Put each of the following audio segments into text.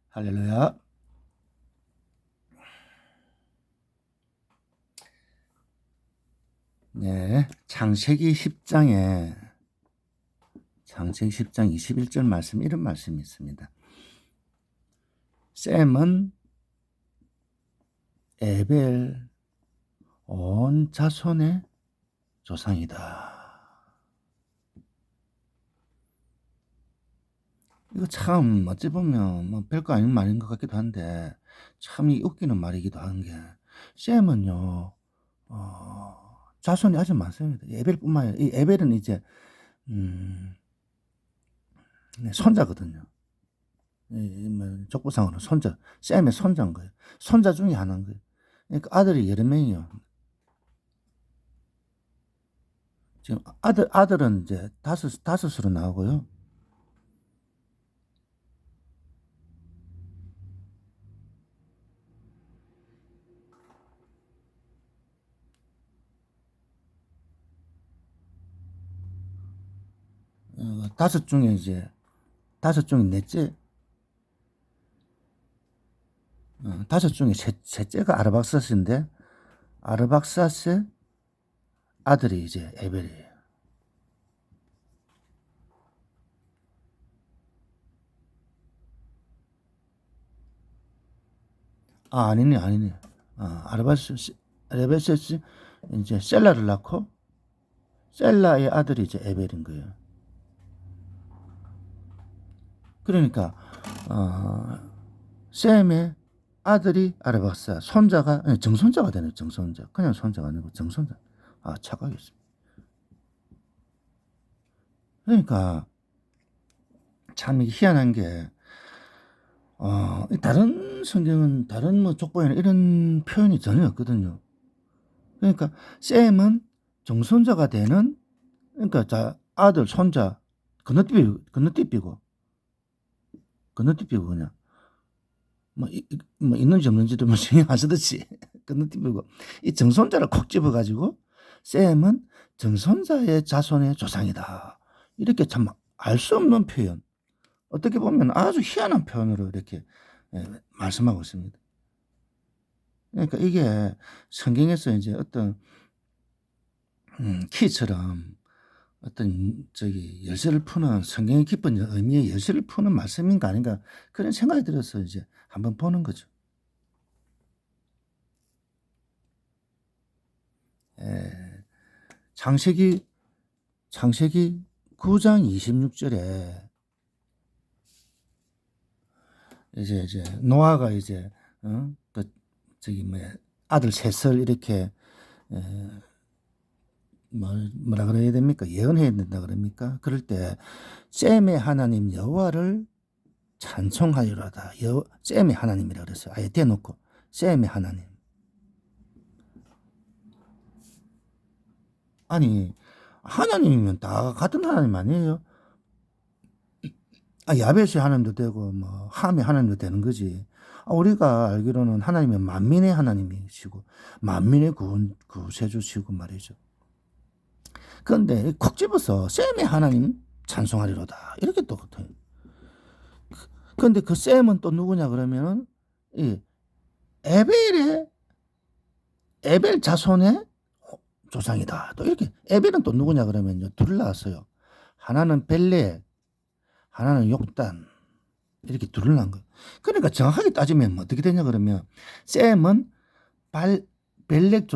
할렐루야. 네, 창세기 10장에 21절 말씀, 이런 말씀이 있습니다. 셈은 에벨 온 자손의 조상이다. 이거 참 어찌 보면 뭐 별거 아닌 말인 것 같기도 한데 참 웃기는 말이기도 한 게, 셈은요 자손이 아주 많습니다. 에벨뿐만 아니라 이 에벨은 이제 손자거든요. 족보상으로 손자, 셈의 손자인 거예요. 손자 중에 하나인 거예요. 그러니까 아들이 여러 명이요. 지금 아들은 이제 다섯으로 나오고요. 다섯 중에 넷째, 다섯 중에 셋째가 아르박사스인데, 아르박사스의 아들이 이제 에벨이에요. 아니네. 아르박사스 이제 셀라를 낳고, 셀라의 아들이 이제 에벨인 거예요. 그러니까 셈의 아들이 아르박사, 손자가 정손자가 되네요. 정손자. 그냥 손자가 아니고 정손자. 착각했습니다. 그러니까 참 희한한 게, 다른 성경은, 다른 뭐 족보에는 이런 표현이 전혀 없거든요. 그러니까 셈은 정손자가 되는, 그러니까 아들, 손자 건너뛰고 그냥 뭐 있는지 없는지도 뭐 신경 안 쓰듯이 건너뛰고, 이 정손자를 콕 집어가지고 셈은 정손자의 자손의 조상이다. 이렇게 참 알 수 없는 표현, 어떻게 보면 아주 희한한 표현으로 이렇게 말씀하고 있습니다. 그러니까 이게 성경에서 이제 어떤 키처럼 어떤 열쇠를 푸는, 성경의 깊은 의미의 열쇠를 푸는 말씀인가 아닌가, 그런 생각이 들어서 이제 한번 보는 거죠. 창세기 9장 26절에 이제 노아가 이제 아들 셋을 이렇게 뭐라 그래야 됩니까? 예언해야 된다 그럽니까? 그럴 때 셈의 하나님 여호와를 찬송하리로다. 셈의 하나님이라 그랬어요. 아예 대놓고 셈의 하나님. 아니, 하나님이면 다 같은 하나님 아니에요? 야벳의 하나님도 되고 뭐 함의 하나님도 되는 거지. 우리가 알기로는 하나님은 만민의 하나님이시고 만민의 구세주시고 말이죠. 그런데 콕 집어서 셈의 하나님 찬송하리로다 이렇게 또 같아요. 그런데 그 셈은 또 누구냐 그러면은 이 에벨 자손의 조상이다. 또 이렇게 에벨은 또 누구냐 그러면요, 둘 나왔어요. 하나는 벨레, 하나는 욕단, 이렇게 둘을 낳은 거예요. 그러니까 정확하게 따지면 뭐 어떻게 되냐 그러면 셈은 벨렉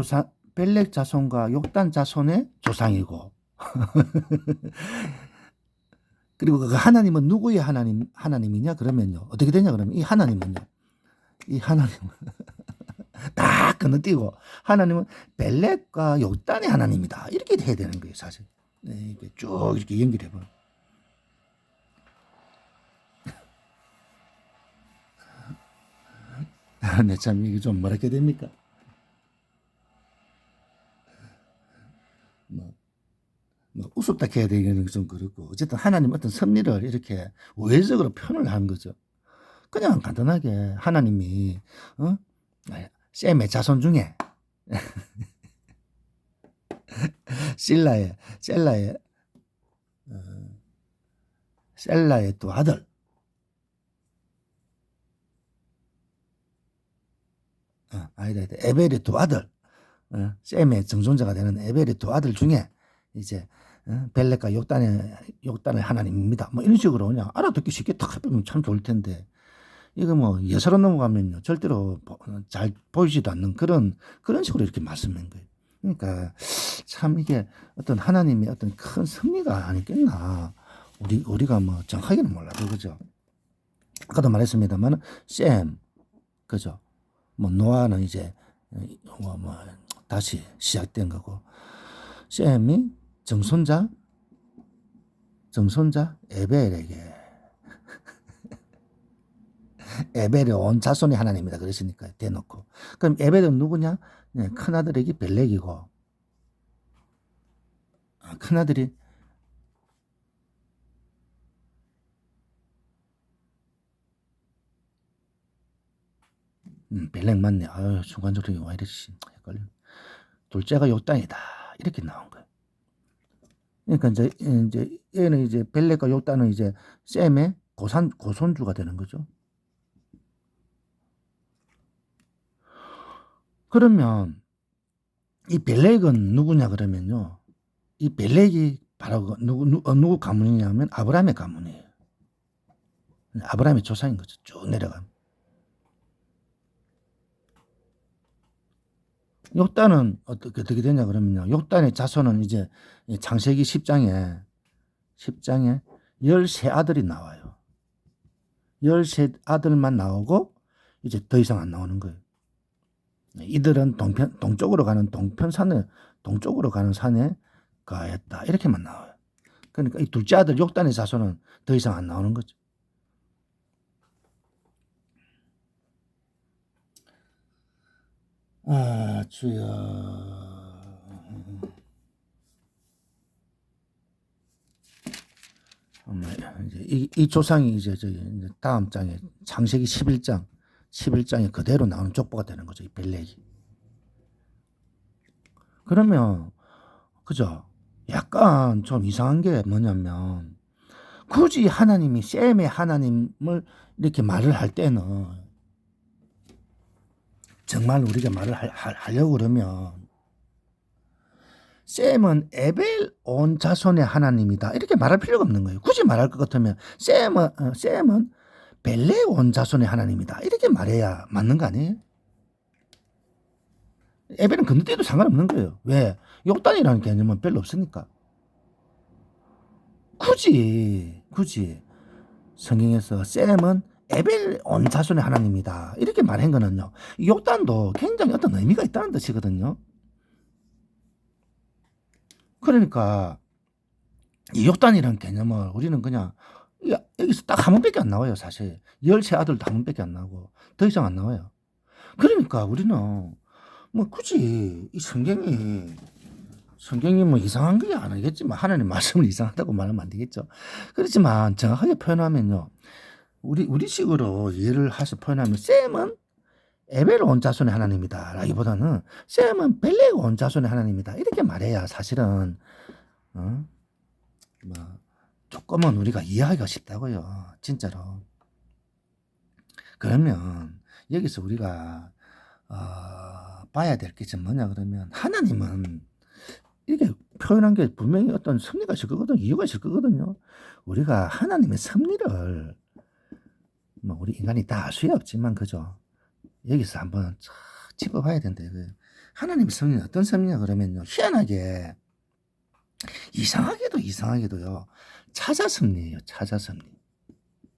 자손과 욕단 자손의 조상이고 그리고 그 하나님은 누구의 하나님이냐 그러면요, 어떻게 되냐 그러면 이 하나님은 다 건너뛰고 하나님은 벨렉과 욕단의 하나님이다 이렇게 해야 되는 거예요 사실. 이렇게 쭉 이렇게 연결해 보면. 네, 참 이게 좀 뭐랄까 됩니까? 뭐 우습다 해야 되기는 좀 그렇고, 어쨌든 하나님 어떤 섭리를 이렇게 우회적으로 표현을 한 거죠. 그냥 간단하게 하나님이 셈의 자손 중에 셀라의 또 아들 아니다. 에벨의 두 아들, 셈의 정손자가 되는 에벨의 두 아들 중에 이제 벨렉과 욕단의 하나님입니다. 뭐 이런 식으로 그냥 알아듣기 쉽게 탁 해보면 참 좋을 텐데, 이거 뭐 예사로 넘어가면요 절대로 잘 보이지도 않는 그런 식으로 이렇게 말씀한 거예요. 그러니까 참 이게 어떤 하나님의 어떤 큰 섭리가 아니겠나. 우리가 뭐 정확하게는 몰라도 그죠. 아까도 말했습니다만 셈, 그죠. 뭐 노아는 이제 뭐 다시 시작된 거고, 셈이 정손자 에벨에게 에벨의 온 자손이 하나님이다 그랬으니까 대놓고. 그럼 에벨은 누구냐? 네, 큰아들에게 벨렉이고, 큰아들이 벨렉 맞네. 아유, 순간적으로 와 이랬지. 헷갈려. 둘째가 요단이다. 이렇게 나온 거예요. 그러니까 이제 얘는 이제 벨렉과 요단은 이제 셈의 고손주가 되는 거죠. 그러면 이 벨렉은 누구냐 그러면요. 이 벨렉이 바로 누구 가문이냐면 아브라함의 가문이에요. 아브라함의 조상인 거죠. 쭉 내려가면. 욕단은 어떻게 되냐 그러면요. 욕단의 자손은 이제 창세기 10장에 13아들이 나와요. 13아들만 나오고 이제 더 이상 안 나오는 거예요. 이들은 동쪽으로 가는 동쪽으로 가는 산에 가했다. 이렇게만 나와요. 그러니까 이 둘째 아들 욕단의 자손은 더 이상 안 나오는 거죠. 주여. 이제 이 조상이 이제 다음 장에 창세기 11장에 그대로 나오는 족보가 되는 거죠. 이 벨렉이. 그러면 그죠? 약간 좀 이상한 게 뭐냐면, 굳이 하나님이 셈의 하나님을 이렇게 말을 할 때는 정말 우리가 말을 하려고 그러면 셈은 에벨 온 자손의 하나님이다 이렇게 말할 필요가 없는 거예요. 굳이 말할 것 같으면 셈은 벨렉 온 자손의 하나님이다 이렇게 말해야 맞는 거 아니에요? 에벨은 건너뛰어도 상관없는 거예요. 왜? 욕단이라는 개념은 별로 없으니까. 굳이 성경에서 셈은 에벨 온 자손의 하나님이다 이렇게 말한 거는요, 욕단도 굉장히 어떤 의미가 있다는 뜻이거든요. 그러니까 이 욕단이라는 개념을 우리는 그냥 여기서 딱 한 번밖에 안 나와요. 사실 13아들도 한 번밖에 안 나오고 더 이상 안 나와요. 그러니까 우리는 뭐 굳이 이 성경이 뭐 이상한 게 아니겠지만, 하나님 말씀을 이상하다고 말하면 안 되겠죠. 그렇지만 정확하게 표현하면요, 우리식으로 이해를 해서 표현하면 셈은 에벨 온 자손의 하나님이다 라기보다는 셈은 벨렉 온 자손의 하나님이다 이렇게 말해야 사실은 뭐 조금은 우리가 이해하기가 쉽다고요. 진짜로. 그러면 여기서 우리가 봐야 될 게 좀 뭐냐 그러면, 하나님은 이렇게 표현한 게 분명히 어떤 섭리가 있을 거거든요. 이유가 있을 거거든요. 우리가 하나님의 섭리를 뭐 우리 인간이 다 알 수 없지만 그죠, 여기서 한번 짚어봐야 된대. 하나님의 섭리는 어떤 섭리냐 그러면요, 희한하게 이상하게도요 차자 섭리예요. 차자 섭리.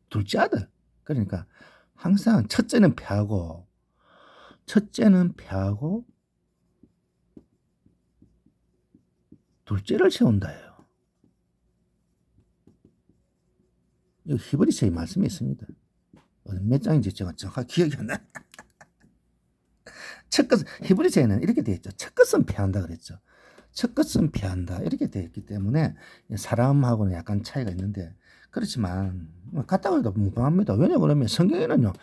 둘째 아들. 그러니까 항상 첫째는 패하고 둘째를 세운다예요. 이거 히브리서의 말씀이 있습니다. 몇 장인지 제가 정확하게 기억이 안 나. 히브리서에는 이렇게 되어 있죠. 첫 것은 패한다 그랬죠. 첫 것은 패한다 이렇게 되어 있기 때문에 사람하고는 약간 차이가 있는데, 그렇지만 같다고 해도 무방합니다. 왜냐 그러면 성경에는요,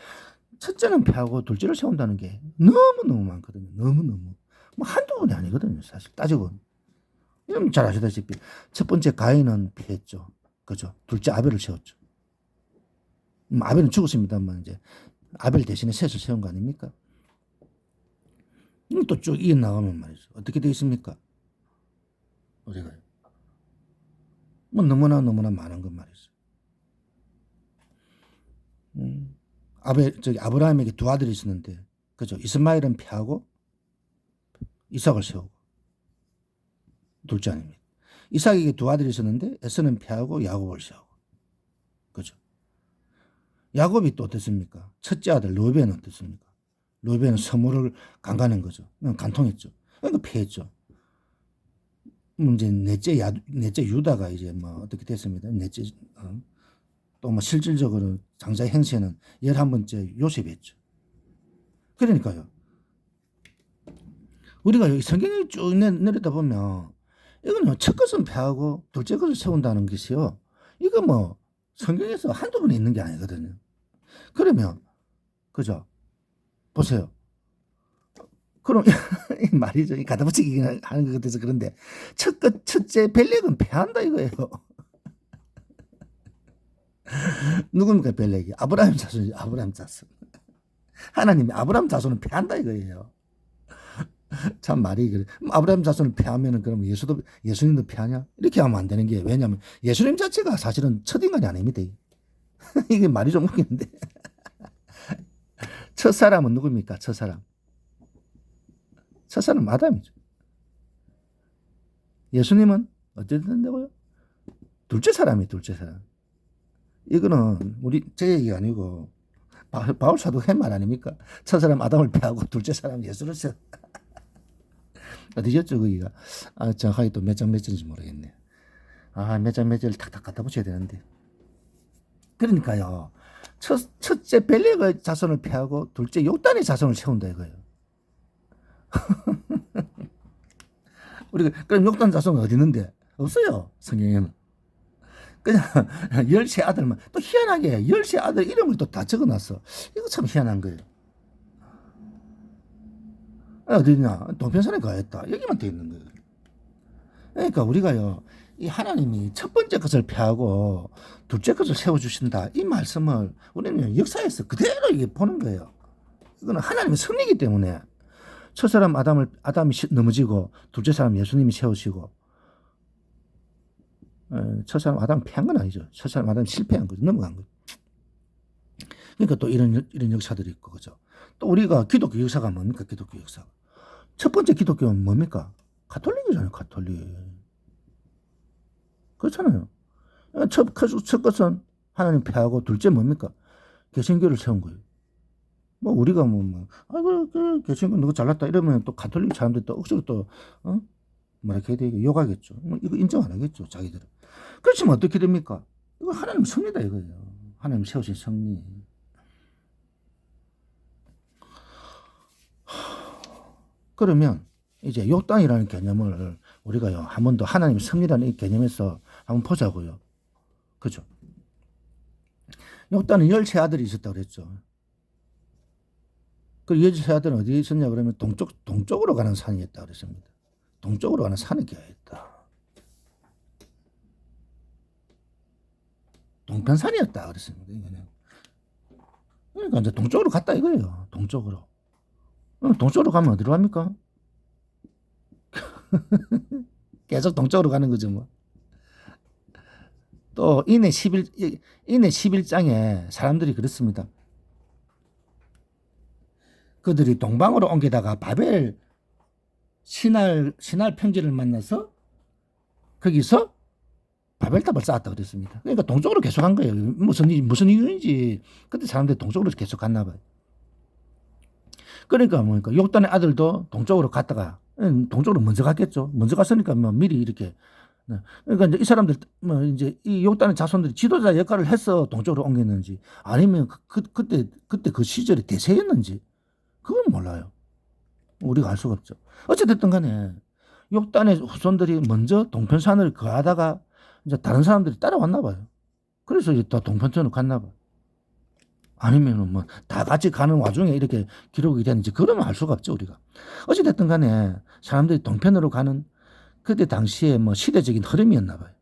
첫째는 패하고 둘째를 세운다는 게 너무너무 많거든요. 너무너무. 뭐 한두 번이 아니거든요. 사실 따지고. 여러분 잘 아시다시피 첫 번째 가인은 피했죠. 그죠? 둘째 아벨을 세웠죠. 아벨은 죽었습니다만 이제 아벨 대신에 셋을 세운 거 아닙니까? 또 쭉 이어나가면 말이죠. 어떻게 되어 있습니까? 우리가 뭐 너무나 많은 것 말이죠. 아브라함에게 두 아들이 있었는데, 그죠? 이스마엘은 패하고 이삭을 세우고, 둘째 아닙니다. 이삭에게 두 아들이 있었는데 에서는 패하고 야곱을 세우고, 그죠? 야곱이 또 어땠습니까? 첫째 아들 르우벤은 어땠습니까? 르우벤은 서물을 강간한 거죠. 간통했죠. 그러니까 패했죠. 이제 넷째 유다가 이제 뭐 어떻게 됐습니다. 넷째 또 뭐 실질적으로 장자 행세는 11번째 요셉이었죠. 그러니까요. 우리가 여기 성경을 쭉 내려다 보면 이거는 첫 것은 패하고 둘째 것을 세운다는 것이요. 이거 뭐 성경에서 한두 번 있는 게 아니거든요. 그러면 그죠? 보세요. 그럼 이 말이죠. 이 가다붙이기 하는 것 같아서 그런데 첫째 벨렉은 패한다 이거예요. 누굽니까 벨렉이? 아브라함 자손이죠. 아브라함 자손. 하나님이 아브라함 자손은 패한다 이거예요. 참 말이 그래. 아브라함 자손을 패하면은 그럼 예수님도 패하냐? 이렇게 하면 안 되는 게 왜냐하면 예수님 자체가 사실은 첫 인간이 아닙니다. 이게 말이 좀 웃기는데. 첫 사람은 누굽니까? 첫 사람. 첫 사람은 아담이죠. 예수님은 어떻게 된다고요? 둘째 사람이 둘째 사람. 이거는 제 얘기가 아니고 바울 사도 한 말 아닙니까? 첫 사람 아담을 패하고 둘째 사람 예수를 세. 어디였죠 거기가? 정확하게 또 몇 장 몇 절인지 모르겠네. 몇 장 몇 절을 탁탁 갖다 붙여야 되는데. 그러니까요. 첫째 벨렉의 자손을 패하고 둘째 욕단의 자손을 세운다 이거예요. 우리가 그럼 욕단 자손은 어디 있는데? 없어요. 성경에는. 그냥 10세 아들만 또 희한하게 10세 아들 이름을 또 다 적어놨어. 이거 참 희한한 거예요. 어디냐? 동편산에 가했다. 여기만 돼 있는 거예요. 그러니까 우리가요, 이 하나님이 첫 번째 것을 패하고 둘째 것을 세워주신다. 이 말씀을 우리는 역사에서 그대로 이게 보는 거예요. 이거는 하나님의 섭리이기 때문에 첫 사람 아담이 넘어지고 둘째 사람 예수님이 세우시고 첫 사람 아담 패한 건 아니죠. 첫 사람 아담 실패한 거죠. 넘어간 거죠. 그러니까 또 이런 역사들이 있고 그죠. 또 우리가 기독교 역사가 뭡니까? 기독교 역사가. 첫 번째 기독교는 뭡니까? 가톨릭이잖아요. 가톨릭. 그렇잖아요. 첫 것은 하나님 패하고 둘째 뭡니까? 개신교를 세운 거예요. 뭐 우리가 개신교 누구 잘났다 이러면 또 가톨릭 사람들 또 억지로 또 뭐라 해야 되게 욕하겠죠. 이거 인정 안 하겠죠. 자기들은. 그렇지만 어떻게 됩니까? 이거 하나님 섭리다 이거예요. 하나님 세우신 섭리. 그러면 이제 욕단이라는 개념을 우리가요 한 번 더 하나님의 섭리라는 이 개념에서 한번 보자고요. 그죠? 욕단은 10세 아들이 있었다고 그랬죠. 그 10세 아들은 어디에 있었냐 그러면 동쪽으로 가는 산이었다고 그랬습니다. 동쪽으로 가는 산에 기하였다. 동편산이었다 그랬습니다. 이거는. 그러니까 이제 동쪽으로 갔다 이거예요. 동쪽으로. 동쪽으로 가면 어디로 갑니까? 계속 동쪽으로 가는 거죠, 뭐. 또 인해 11장에 사람들이 그렇습니다. 그들이 동방으로 옮기다가 바벨 신할 평지를 만나서 거기서 바벨탑을 쌓았다고 그랬습니다. 그러니까 동쪽으로 계속 간 거예요. 무슨 이유인지 그때 사람들이 동쪽으로 계속 갔나 봐요. 그러니까 뭐니까 욕단의 아들도 동쪽으로 갔다가 동쪽으로 먼저 갔겠죠. 먼저 갔으니까 뭐 미리 이렇게. 그러니까 이제 이 사람들 뭐 이제 이 욕단의 자손들이 지도자 역할을 해서 동쪽으로 옮겼는지 아니면 그때 그 시절이 대세였는지 그건 몰라요. 우리가 알 수가 없죠. 어찌됐든 간에 욕단의 후손들이 먼저 동편산을 거하다가 이제 다른 사람들이 따라왔나 봐요. 그래서 이제 다 동편천으로 갔나 봐요. 아니면은 뭐 다 같이 가는 와중에 이렇게 기록이 되는지 그러면 알 수가 없죠 우리가. 어찌됐든 간에 사람들이 동편으로 가는 그때 당시에 뭐 시대적인 흐름이었나 봐요.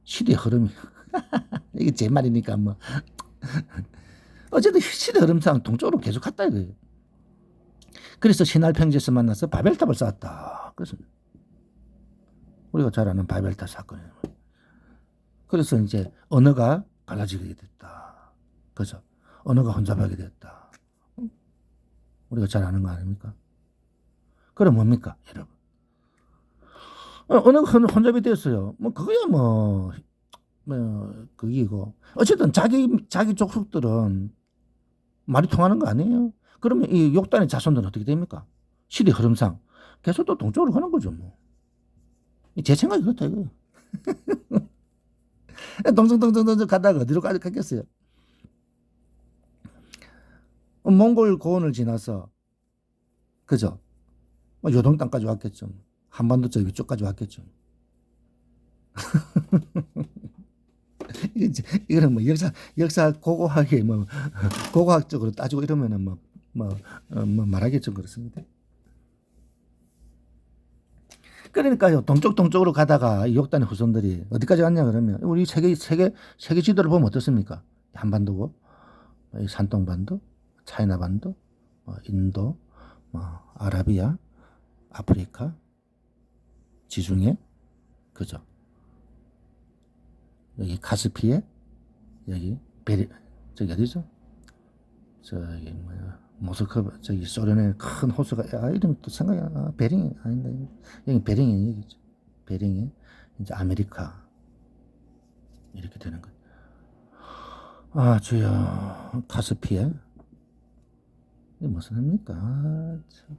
시대 흐름이. 이게 제 말이니까 뭐. 어쨌든 시대 흐름상 동쪽으로 계속 갔다 이거예요. 그래서 시날 평지에서 만나서 바벨탑을 쌓았다. 그래서 우리가 잘 아는 바벨탑 사건이에요. 그래서 이제 언어가 갈라지게 됐다. 그죠? 언어가 혼잡하게 됐다. 우리가 잘 아는 거 아닙니까? 그럼 뭡니까, 여러분? 언어가 혼잡이 됐어요. 뭐 그거야 그기고 어쨌든 자기 족속들은 말이 통하는 거 아니에요? 그러면 이 욕단의 자손들은 어떻게 됩니까? 시대 흐름상 계속 또 동쪽으로 가는 거죠, 뭐. 제 생각이 그렇다 이거예요. 동정 가다가 어디로 갔겠어요? 몽골 고원을 지나서 그죠? 요동 땅까지 왔겠죠. 한반도 저 위쪽까지 왔겠죠. 이거는 뭐 역사 고고하게 고고학적으로 따지고 이러면은 말하겠죠. 그렇습니다. 그러니까요, 동쪽으로 가다가 이 욕단의 후손들이 어디까지 갔냐 그러면 우리 세계 지도를 보면 어떻습니까? 한반도고, 산동반도, 차이나반도, 인도, 아라비아, 아프리카, 지중해, 그죠? 여기 카스피해, 여기 저기 어디죠? 저기 모스크바, 저기 소련의 큰 호수가, 이름 또 생각이 베링이 아닌데, 여기 베링이 여기죠. 베링이 이제 아메리카 이렇게 되는 거예요. 주여, 카스피해. 이게 무슨 의미입니까? 참.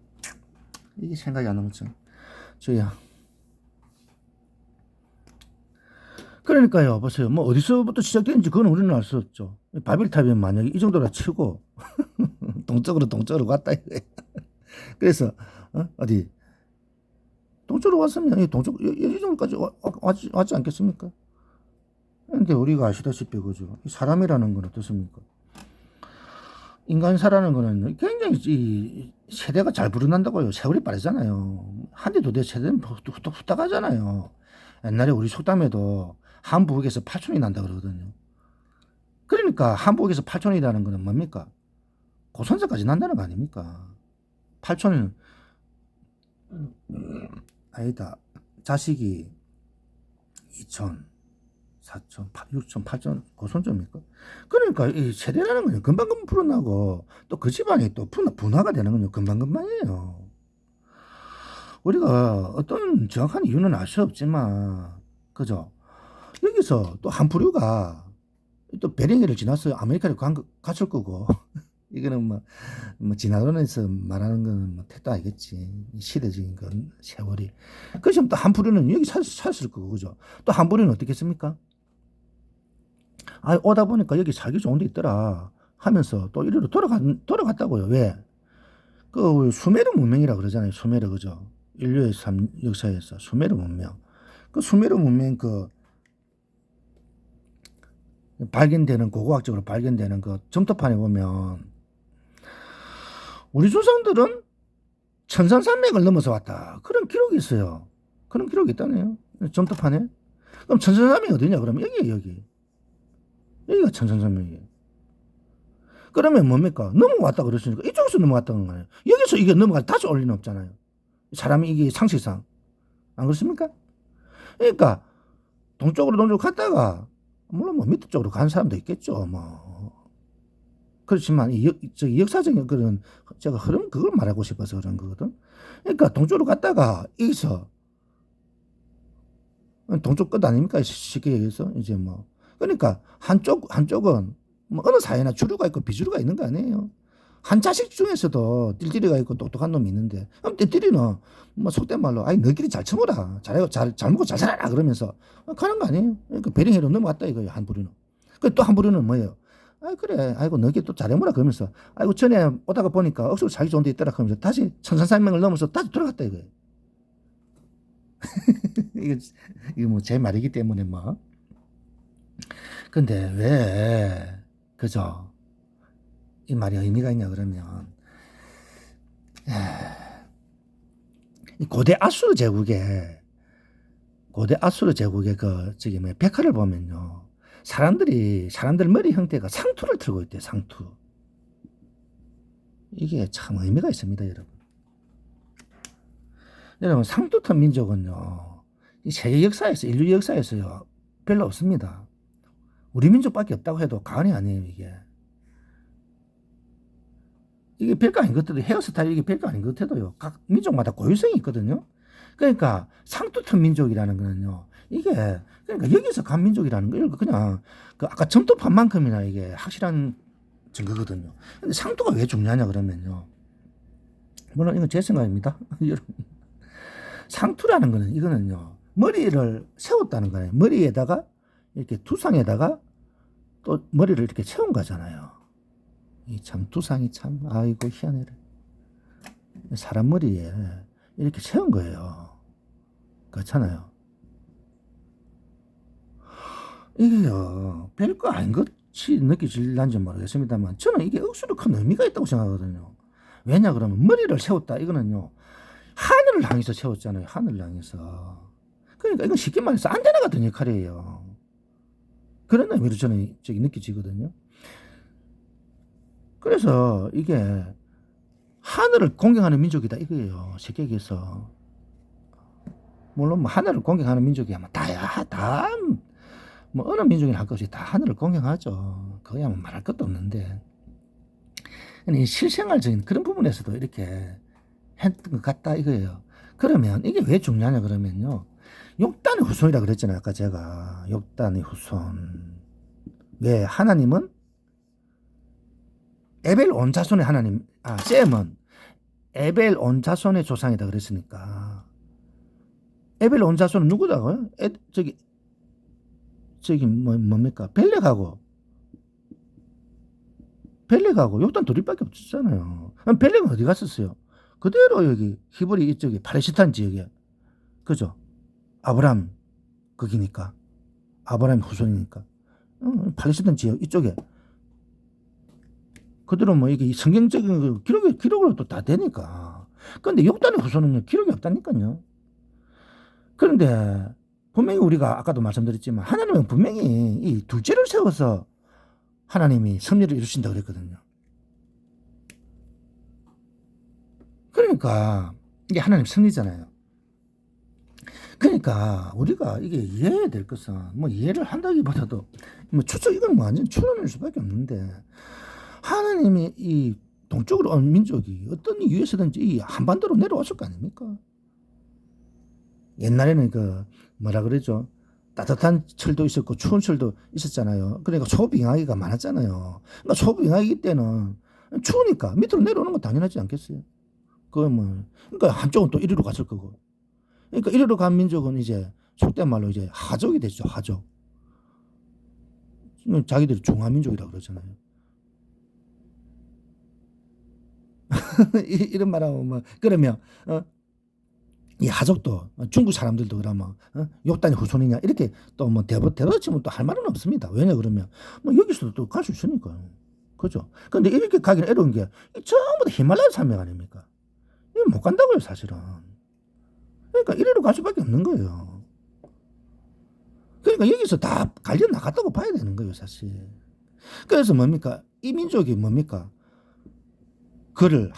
이게 생각이 안 나죠. 주여. 그러니까요, 보세요. 뭐 어디서부터 시작됐는지 그건 우리는 알 수 없죠. 바벨탑이 만약에 이 정도라 치고 동쪽으로 갔다 이거예요. 그래서 어디 동쪽으로 왔으면 이 정도까지 왔지 않겠습니까? 근데 우리가 아시다시피 그죠. 사람이라는 건 어떻습니까? 인간사라는 거는 굉장히 이 세대가 잘 불어난다고요. 세월이 빠르잖아요. 한데 도대 세대는 후딱 하잖아요. 옛날에 우리 속담에도 한부국에서 8촌이 난다 그러거든요. 그러니까 한부국에서 8촌이라는 거는 뭡니까? 고선자까지 난다는 거 아닙니까? 8촌은 아니다. 자식이 2촌, 4촌, 6촌, 8촌 고선조입니까? 그러니까 이 세대라는 거는 금방금방 불어나고 또 그 집안이 또 분화가 되는 건요 금방금방이에요. 우리가 어떤 정확한 이유는 알 수 없지만 그죠? 여기서 또 한 부류가 또 베링해를 지나서 아메리카를 갔을 거고 이거는 지나론에서 말하는 거는 택도 아니겠지. 시대적인 건 세월이. 그래서 또 한 부류는 여기 샀을 거고 그죠? 또 한 부류는 어떻게 했습니까? 오다 보니까 여기 살기 좋은 데 있더라 하면서 또 이리로 돌아갔다고요. 왜? 그 수메르 문명이라 그러잖아요. 수메르 그죠? 인류의 역사에서 수메르 문명. 그 수메르 문명 발견되는 고고학적으로 발견되는 그 점토판에 보면 우리 조상들은 천산산맥을 넘어서 왔다. 그런 기록이 있어요. 그런 기록이 있다네요. 점토판에. 그럼 천산산맥이 어디냐? 그러면 여기가 천산산맥이에요. 그러면 뭡니까? 넘어왔다 그러시니까 이쪽에서 넘어왔다는 거예요. 여기서 이게 넘어가 다시 올 리는 없잖아요. 사람이 이게 상식상. 안 그렇습니까? 그러니까 동쪽으로 갔다가 물론 밑에 쪽으로 간 사람도 있겠죠. 그렇지만 역사적인 그런 제가 흐름 그걸 말하고 싶어서 그런 거거든. 그러니까 동쪽으로 갔다가 여기서 동쪽 끝 아닙니까? 쉽게 얘기해서 이제 그러니까 한쪽은 어느 사회나 주류가 있고 비주류가 있는 거 아니에요. 한 자식 중에서도 띨띨이가 있고 똑똑한 놈이 있는데 그럼 띨띨이는 속된 말로 너희끼리 잘 쳐먹어라 잘 먹고 잘 살아라 그러면서 가는 거 아니에요. 그러니까 베링해로 넘어갔다 이거예요. 한 부류는. 또 한 부류는 뭐예요? 그래 너희끼리 또 잘해먹어라 그러면서 전에 오다가 보니까 억수로 살기 좋은 데 있더라 그러면서 다시 천산산맥을 넘어서 다시 돌아갔다 이거예요. 이거 제 말이기 때문에 근데 왜 그죠? 이 말이 의미가 있냐 그러면 고대 아수르 제국의 백화를 보면요 사람들 머리 형태가 상투를 틀고 있대요. 상투. 이게 참 의미가 있습니다, 여러분. 여러분, 상투턴 민족은요, 이 세계 역사에서, 인류 역사에서요, 별로 없습니다. 우리 민족밖에 없다고 해도 과언이 아니에요, 이게. 이게 별거 아닌 것들도, 헤어스타일 이게 별거 아닌 것 같아도요, 각 민족마다 고유성이 있거든요. 그러니까 상투턴 민족이라는 거는요, 이게, 그러니까 여기서 간 민족이라는 거, 그냥, 그 아까 점토판만큼이나 이게 확실한 증거거든요. 근데 상투가 왜 중요하냐, 그러면요. 물론 이건 제 생각입니다. 상투라는 거는, 이거는요, 머리를 세웠다는 거예요. 머리에다가, 이렇게 두상에다가 또 머리를 이렇게 채운 거잖아요. 이 참, 두상이 참, 아이고, 희한해라. 사람 머리에 이렇게 채운 거예요. 그렇잖아요. 이게요, 별거 아닌 것이 느껴질란지 모르겠습니다만, 저는 이게 억수로 큰 의미가 있다고 생각하거든요. 왜냐, 그러면 머리를 세웠다. 이거는요, 하늘을 향해서 세웠잖아요. 하늘을 향해서. 그러니까 이건 쉽게 말해서 안테나 같은 역할이에요. 그런 의미로 저는 저기 느껴지거든요. 그래서 이게 하늘을 공경하는 민족이다 이거예요. 세계에서. 물론 뭐 하늘을 공경하는 민족이 아마 다야, 다 뭐 어느 민족이나 할 것 없이 다 하늘을 공경하죠. 그거야 뭐 말할 것도 없는데. 근데 실생활적인 그런 부분에서도 이렇게 했던 것 같다 이거예요. 그러면 이게 왜 중요하냐 그러면요. 욕단의 후손이라 그랬잖아요. 아까 제가 욕단의 후손. 왜 하나님은 에벨 온 자손의 하나님, 셈은 에벨 온 자손의 조상이다 그랬으니까. 에벨 온 자손은 누구다고요? 뭡니까? 벨렉하고 욕단 둘이밖에 없었잖아요. 그럼 벨렉은 어디 갔었어요? 그대로 여기 히브리 이쪽에 팔레스타인 지역에, 그죠? 아브람 거기니까, 아브람 후손이니까, 팔레스타인 지역 이쪽에 그대로 뭐 이게 성경적인 기록으로 또 다 되니까. 그런데 욕단의 후손은 기록이 없다니까요. 그런데 분명히 우리가 아까도 말씀드렸지만 하나님은 분명히 이 둘째를 세워서 하나님이 섭리를 이루신다고 그랬거든요. 그러니까 이게 하나님 섭리잖아요. 그러니까 우리가 이게 이해해야 될 것은 뭐 이해를 한다기보다도 뭐 이건 뭐 완전 추론일 수밖에 없는데, 하나님이 이 동쪽으로 온 민족이 어떤 이유에서든지 이 한반도로 내려왔을 거 아닙니까? 옛날에는 그 뭐라 그러죠? 따뜻한 철도 있었고 추운 철도 있었잖아요. 그러니까 초빙하기가 많았잖아요. 그러니까 초빙하기 때는 추우니까 밑으로 내려오는 건 당연하지 않겠어요? 그러니까 한쪽은 또 이리로 갔을 거고. 그러니까 이리로 간 민족은 이제 속된 말로 이제 하족이 됐죠. 하족. 자기들이 중화민족이라고 그러잖아요. 이런 말하면 뭐 그러면 이 하족도 중국 사람들도 그러면 욕단의 후손이냐 이렇게 또 뭐 대답치면 또 할 말은 없습니다. 왜냐 그러면 뭐 여기서도 또 갈 수 있으니까요. 그죠? 근데 이렇게 가기는 어려운 게 전부 다 히말라야 산맥 아닙니까? 이거 못 간다고요 사실은. 그러니까 이리로 갈 수밖에 없는 거예요. 그러니까 여기서 다 갈려 나갔다고 봐야 되는 거예요 사실. 그래서 뭡니까? 이 민족이 뭡니까? 글을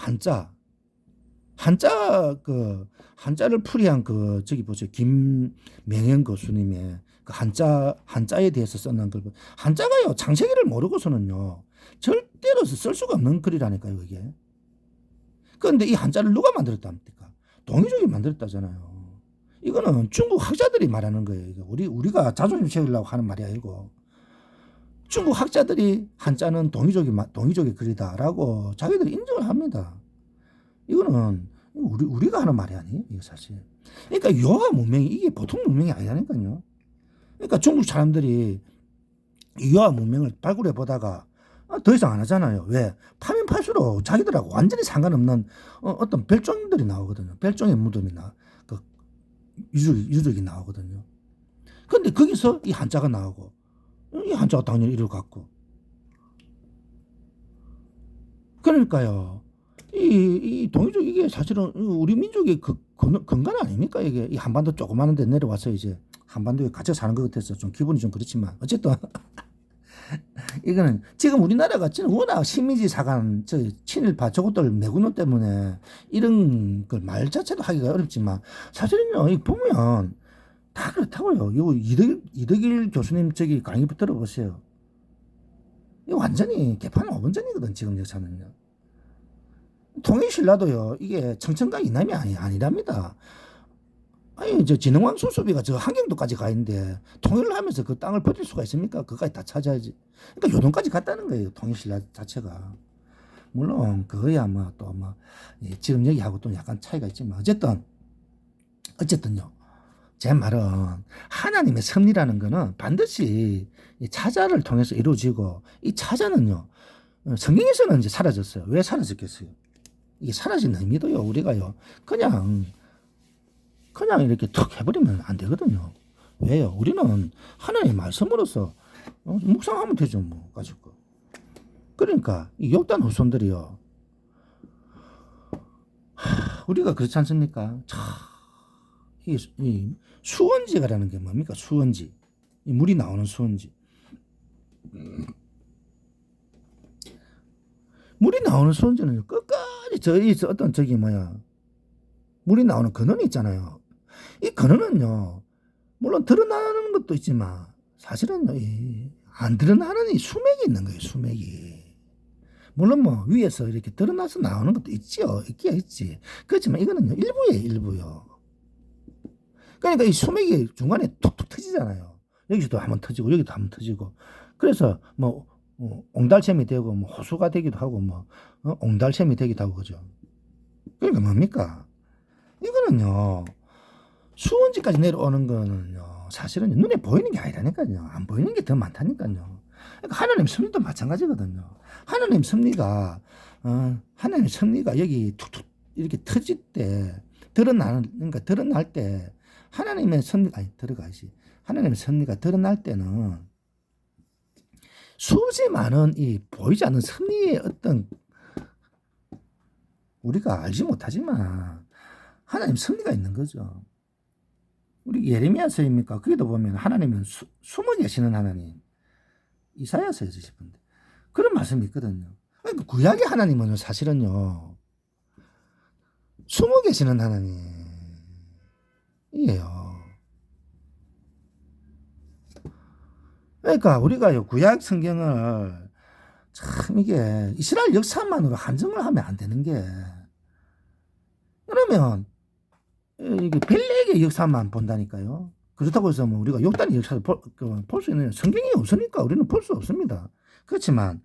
한자를 풀이한 저기 보세요. 김명현 교수님의 그 한자에 대해서 썼는 글. 한자가요, 창세기를 모르고서는요, 절대로 쓸 수가 없는 글이라니까요, 이게. 그런데 이 한자를 누가 만들었답니까? 동이족이 만들었다잖아요. 이거는 중국 학자들이 말하는 거예요. 이거 우리가 자존심 세우려고 하는 말이 아니고, 중국 학자들이 한자는 동이족의 글이다라고 자기들이 인정을 합니다. 이거는 우리가 하는 말이 아니에요, 이거 사실. 그러니까 유화 문명이 이게 보통 문명이 아니라니까요. 그러니까 중국 사람들이 유화 문명을 발굴해 보다가 더 이상 안 하잖아요. 왜? 파면 팔수록 자기들하고 완전히 상관없는 어떤 별종들이 나오거든요. 별종의 무덤이나 그 유적이 나오거든요. 근데 거기서 이 한자가 나오고, 이 한자가 당연히 이를 갖고. 그러니까요. 이 동이족 이게 사실은 우리 민족의 근간 아닙니까? 이게 이 한반도 조그마한 데 내려와서 이제 한반도에 갇혀 사는 것 같아서 좀 기분이 좀 그렇지만 어쨌든 이거는 지금 우리나라가 지금 워낙 식민지 사관, 친일파 저것들 내구노 때문에 이런 걸 말 자체도 하기가 어렵지만 사실은요, 이 보면 다 그렇다고요. 요 이덕일 교수님 강의 들어보세요. 이거 완전히 개판 5분 전이거든, 지금 역사는요. 통일신라도요, 이게 청천과 이남이 아니랍니다. 아니, 진흥왕 수수비가 한경도까지 가 있는데, 통일을 하면서 그 땅을 버릴 수가 있습니까? 그까지 다 찾아야지. 그러니까 요동까지 갔다는 거예요, 통일신라 자체가. 물론, 그거야 지금 얘기하고 또 약간 차이가 있지만, 어쨌든요. 제 말은, 하나님의 섭리라는 거는 반드시 이 차자를 통해서 이루어지고, 이 차자는요, 성경에서는 이제 사라졌어요. 왜 사라졌겠어요? 이게 사라진 의미도요, 우리가요, 그냥 이렇게 툭 해버리면 안 되거든요. 왜요? 우리는 하나님의 말씀으로서 묵상하면 되죠, 뭐, 가지고. 그러니까, 이 욕단 후손들이요, 우리가 그렇지 않습니까? 이 수원지가라는 게 뭡니까? 수원지. 이 물이 나오는 수원지. 물이 나오는 수원지는 끝까지 물이 나오는 근원이 있잖아요. 이 근원은요, 물론 드러나는 것도 있지만 사실은요, 안 드러나는 이 수맥이 있는 거예요, 수맥이. 물론 위에서 이렇게 드러나서 나오는 것도 있죠. 있기야 있지. 그렇지만 이거는요, 일부요. 그러니까 이 수맥이 중간에 툭툭 터지잖아요. 여기서도 한번 터지고 여기도 한번 터지고. 그래서 옹달샘이 되고 호수가 되기도 하고 옹달샘이 되기도 하고, 그죠. 그러니까 뭡니까? 이거는요, 수원지까지 내려오는 거는요, 사실은 눈에 보이는 게 아니라니까요. 안 보이는 게 더 많다니까요. 그러니까 하나님 섭리도 마찬가지거든요. 하나님 섭리가 여기 툭툭 이렇게 터질 때, 드러날 때, 하나님의 섭리가 드러날 때는 수없이 많은 이 보이지 않는 섭리의 어떤, 우리가 알지 못하지만 하나님 섭리가 있는 거죠. 우리 예레미야서입니까? 거기도 보면 하나님은 숨어 계시는 하나님, 이사야서에서 싶은데 그런 말씀이 있거든요. 그러니까 구약의 하나님은 사실은요, 숨어 계시는 하나님이에요. 그러니까 우리가요, 구약 성경을 참 이게 이스라엘 역사만으로 한정을 하면 안 되는 게, 그러면 이게 벨렉의 역사만 본다니까요. 그렇다고 해서 우리가 욕단의 역사를 볼 수 있는 성경이 없으니까 우리는 볼 수 없습니다. 그렇지만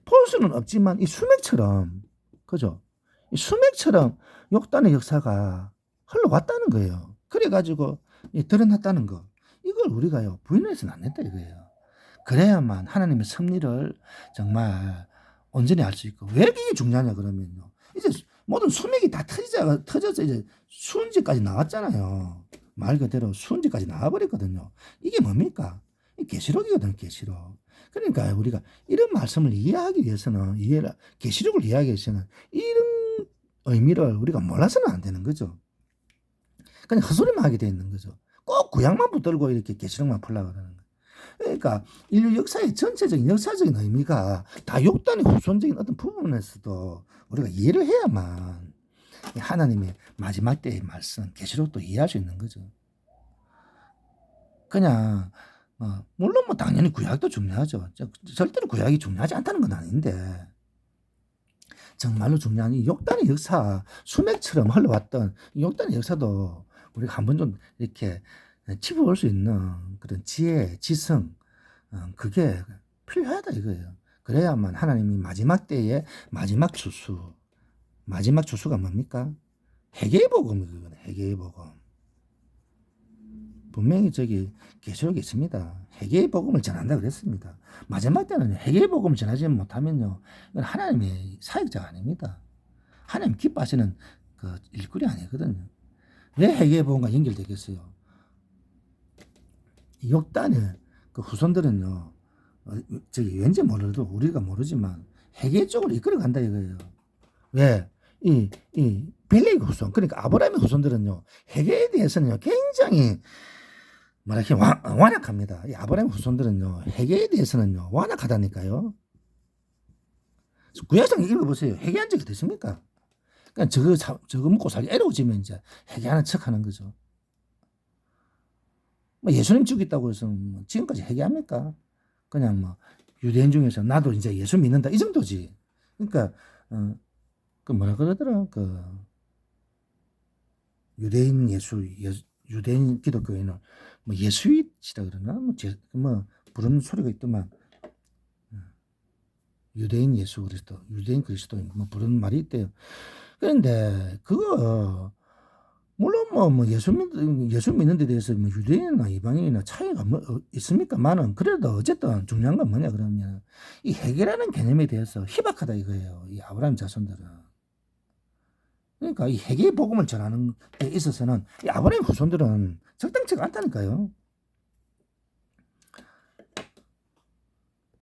볼 수는 없지만 이 수맥처럼, 그죠? 이 수맥처럼 욕단의 역사가 흘러왔다는 거예요. 그래가지고 드러났다는 거, 이걸 우리가요, 부인해서는 안 된다 이거예요. 그래야만 하나님의 섭리를 정말 온전히 알 수 있고. 왜 이게 중요하냐 그러면요, 이제 모든 수맥이 다 터져서 이제 수은지까지 나왔잖아요. 말 그대로 수은지까지 나와버렸거든요. 이게 뭡니까? 이 계시록이거든요, 계시록. 그러니까 우리가 이런 말씀을 이해하기 위해서는, 계시록을 이해하기 위해서는 이런 의미를 우리가 몰라서는 안 되는 거죠. 그냥 헛소리만 하게 돼 있는 거죠. 꼭 구약만 붙들고 이렇게 계시록만 풀려고 그러는 거예요. 그러니까 인류 역사의 전체적인 역사적인 의미가 다 욕단의 후손적인 어떤 부분에서도 우리가 이해를 해야만 하나님의 마지막 때의 말씀, 계시록도 이해할 수 있는 거죠. 그냥 물론 당연히 구약도 중요하죠. 절대로 구약이 중요하지 않다는 건 아닌데, 정말로 중요한 이 욕단의 역사, 수맥처럼 흘러왔던 이 욕단의 역사도 우리가 한번 좀 이렇게 짚어볼 수 있는 그런 지혜, 지성, 그게 필요하다 이거예요. 그래야만 하나님이 마지막 때의 마지막 주수가 뭡니까? 회개의 복음이거든요. 회개의 복음. 분명히 계시록에 있습니다. 회개의 복음을 전한다 그랬습니다. 마지막 때는 회개의 복음을 전하지 못하면요, 이건 하나님의 사역자가 아닙니다. 하나님 기뻐하시는 그 일꾼이 아니거든요. 왜 회개의 복음과 연결되겠어요? 욕단의 그 후손들은요, 왠지 모르도 우리가 모르지만 회개 쪽으로 이끌어 간다 이거예요. 왜? 이 벨렉의 후손, 그러니까 아브라함의 후손들은요, 회개에 대해서는요, 굉장히 말하기 완악합니다. 이 아브라함 후손들은요, 회개에 대해서는요, 완악하다니까요. 구약성 읽어보세요. 회개한 적이 됐습니까? 그러니까 저거 먹고 살기 애로워지면 이제 회개하는 척 하는 거죠. 뭐 예수님 죽겠다고 해서 뭐 지금까지 회개합니까? 그냥 뭐 유대인 중에서 나도 이제 예수 믿는다 이 정도지. 그러니까 그 뭐라 그러더라, 그 유대인 유대인 기독교인은 뭐 예수잇이라 그러나 뭐 부르는 소리가 있더만, 유대인 예수 그리스도, 유대인 그리스도인 뭐 부르는 말이 있대요. 그런데 그거 물론 뭐 예수 믿는 데 대해서 뭐 유대인이나 이방인이나 차이가 뭐 있습니까만은, 그래도 어쨌든 중요한 건 뭐냐 그러면 이 회개라는 개념에 대해서 희박하다 이거예요. 이 아브라함 자손들은. 그러니까 이 회개의 복음을 전하는 데 있어서는 이 아브라함 후손들은 적당치가 않다니까요.